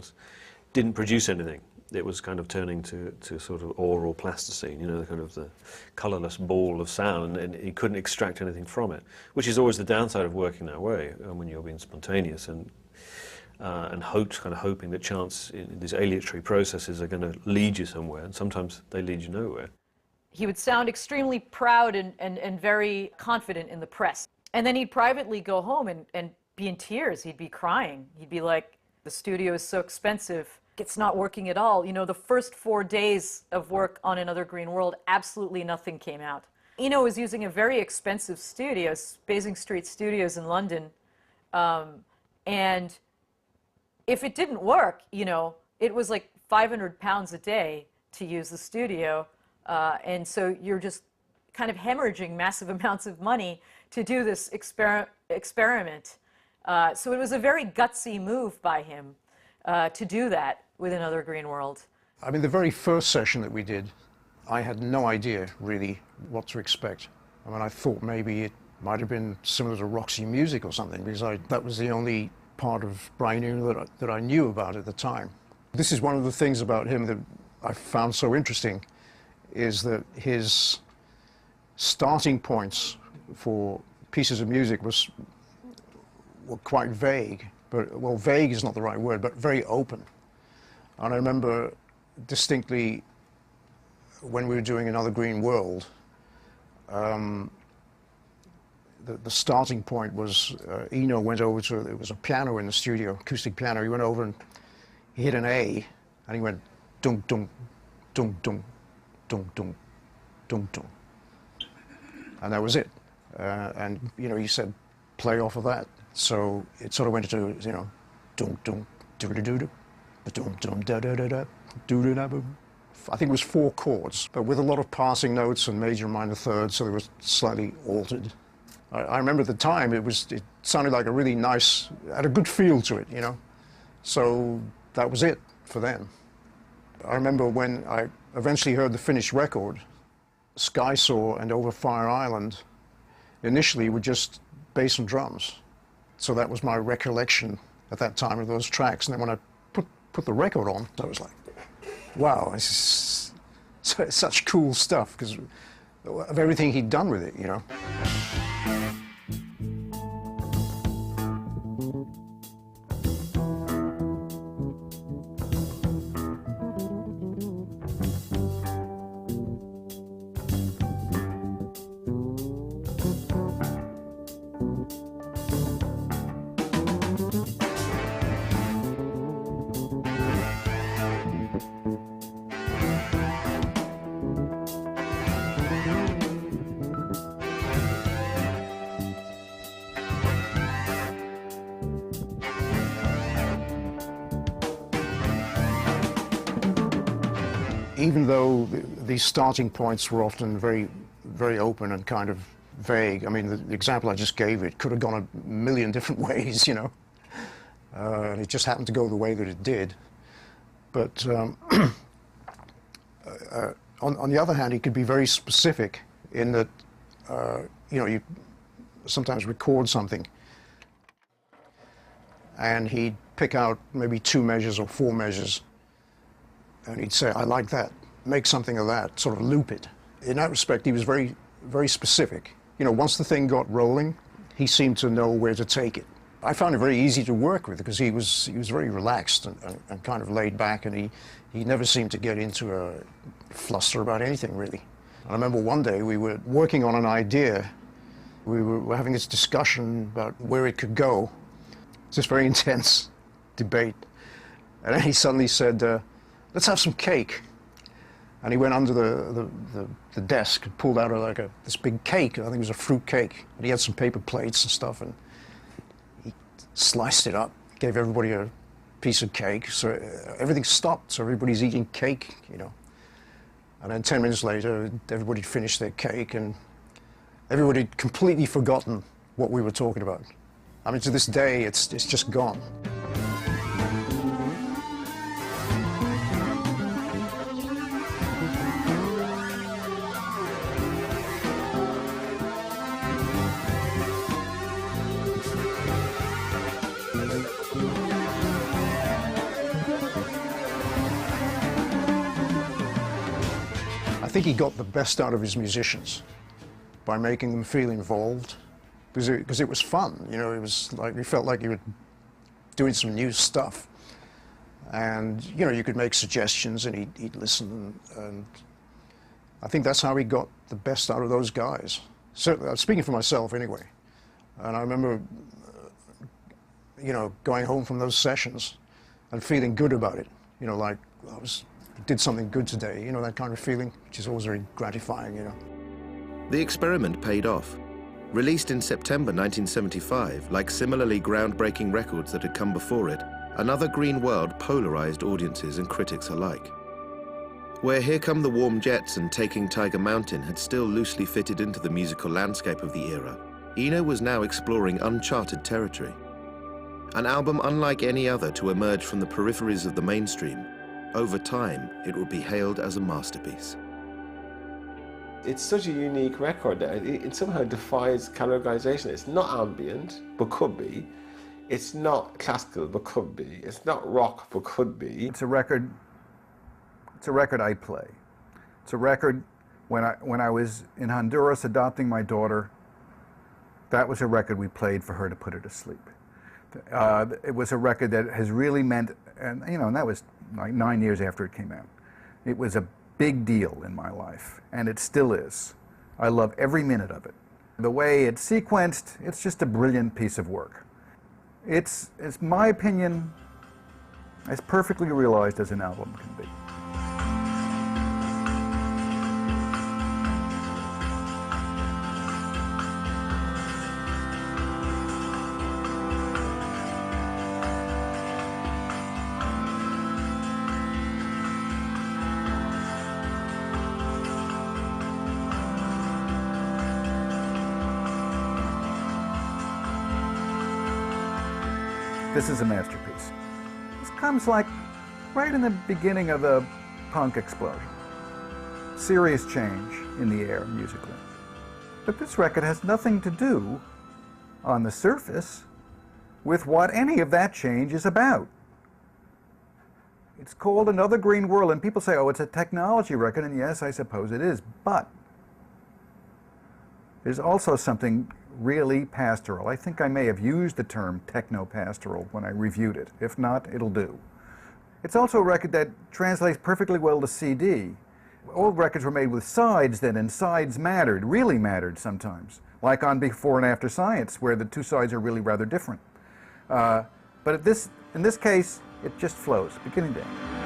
sessions didn't produce anything. It was kind of turning to sort of oral plasticine, you know, the kind of the colourless ball of sound, and he couldn't extract anything from it, which is always the downside of working that way when you're being spontaneous and hoping that chance in these aleatory processes are going to lead you somewhere, and sometimes they lead you nowhere. He would sound extremely proud and very confident in the press. And then he'd privately go home and be in tears. He'd be crying. He'd be like, the studio is so expensive. It's not working at all. You know, the first 4 days of work on Another Green World, absolutely nothing came out. Eno was using a very expensive studio, Basing Street Studios in London. And if it didn't work, you know, it was like £500 a day to use the studio. And so you're just kind of hemorrhaging massive amounts of money to do this experiment. So it was a very gutsy move by him to do that with Another Green World. I mean, the very first session that we did, I had no idea really what to expect. I mean, I thought maybe it might have been similar to Roxy Music or something, because that was the only part of Brian Eno that I knew about at the time. This is one of the things about him that I found so interesting, is that his starting points for pieces of music were quite vague. But, well, vague is not the right word, but very open. And I remember distinctly when we were doing Another Green World, the starting point was Eno went over to, there was a piano in the studio, acoustic piano. He went over and he hit an A, and he went dunk, dunk, dunk, dunk, dunk, dunk, dunk, dunk. And that was it. And, you know, he said, play off of that. So it sort of went into, you know, dunk, dunk, doo-doo-doo-doo, dunk, dunk, da-da-da-da, doo-doo-da-boom. I think it was 4 chords, but with a lot of passing notes and major and minor thirds, so they were slightly altered. I remember at the time it sounded like a really nice, had a good feel to it, you know. So that was it for them. I remember when I eventually heard the finished record, Skysaw and Over Fire Island initially were just bass and drums. So that was my recollection at that time of those tracks. And then when I put the record on, I was like, wow, this is such cool stuff, because of everything he'd done with it, you know. Even though these starting points were often very, very open and kind of vague, I mean, the example I just gave, it could have gone a million different ways, you know. And it just happened to go the way that it did. But on the other hand, he could be very specific in that, you know, you sometimes record something and he'd pick out maybe 2 measures or 4 measures, and he'd say, I like that, make something of that, sort of loop it. In that respect, he was very, very specific. You know, once the thing got rolling, he seemed to know where to take it. I found it very easy to work with because he was very relaxed and kind of laid back, and he never seemed to get into a fluster about anything, really. I remember one day we were working on an idea. We were having this discussion about where it could go. It's this very intense debate. And then he suddenly said, let's have some cake. And he went under the desk and pulled out this big cake. I think it was a fruit cake. And he had some paper plates and stuff, and he sliced it up, gave everybody a piece of cake. So everything stopped, so everybody's eating cake, you know. And then 10 minutes later, everybody finished their cake, and everybody had completely forgotten what we were talking about. I mean, to this day, it's just gone. I think he got the best out of his musicians by making them feel involved, because it was fun. You know, it was like we felt like you were doing some new stuff, and you know, you could make suggestions and he'd listen, and I think that's how he got the best out of those guys. Certainly, I'm speaking for myself anyway. And I remember, you know, going home from those sessions and feeling good about it. You know, like did something good today. You know, that kind of feeling, which is always very gratifying. You know. The experiment paid off. Released in September 1975, like similarly groundbreaking records that had come before it, Another Green World polarized audiences and critics alike. Where Here Come the Warm Jets and Taking Tiger Mountain had still loosely fitted into the musical landscape of the era, Eno was now exploring uncharted territory. An album unlike any other to emerge from the peripheries of the mainstream. Over time, it would be hailed as a masterpiece. It's such a unique record that it somehow defies categorization. It's not ambient, but could be. It's not classical, but could be. It's not rock, but could be. It's a record I play. It's a record when I was in Honduras adopting my daughter, that was a record we played for her to put her to sleep. It was a record that has really meant, and you know, and that was like 9 years after it came out. It was a big deal in my life, and it still is. I love every minute of it. The way it's sequenced, it's just a brilliant piece of work. It's my opinion, as perfectly realized as an album can be. This is a masterpiece. This comes like right in the beginning of the punk explosion. Serious change in the air musically. But this record has nothing to do, on the surface, with what any of that change is about. It's called Another Green World, and people say, oh, it's a technology record, and yes, I suppose it is, but there's also something really pastoral. I think I may have used the term techno-pastoral when I reviewed it. If not, it'll do. It's also a record that translates perfectly well to CD. Old records were made with sides then, and sides mattered, really mattered sometimes, like on Before and After Science, where the two sides are really rather different. But in this case, it just flows, beginning to end.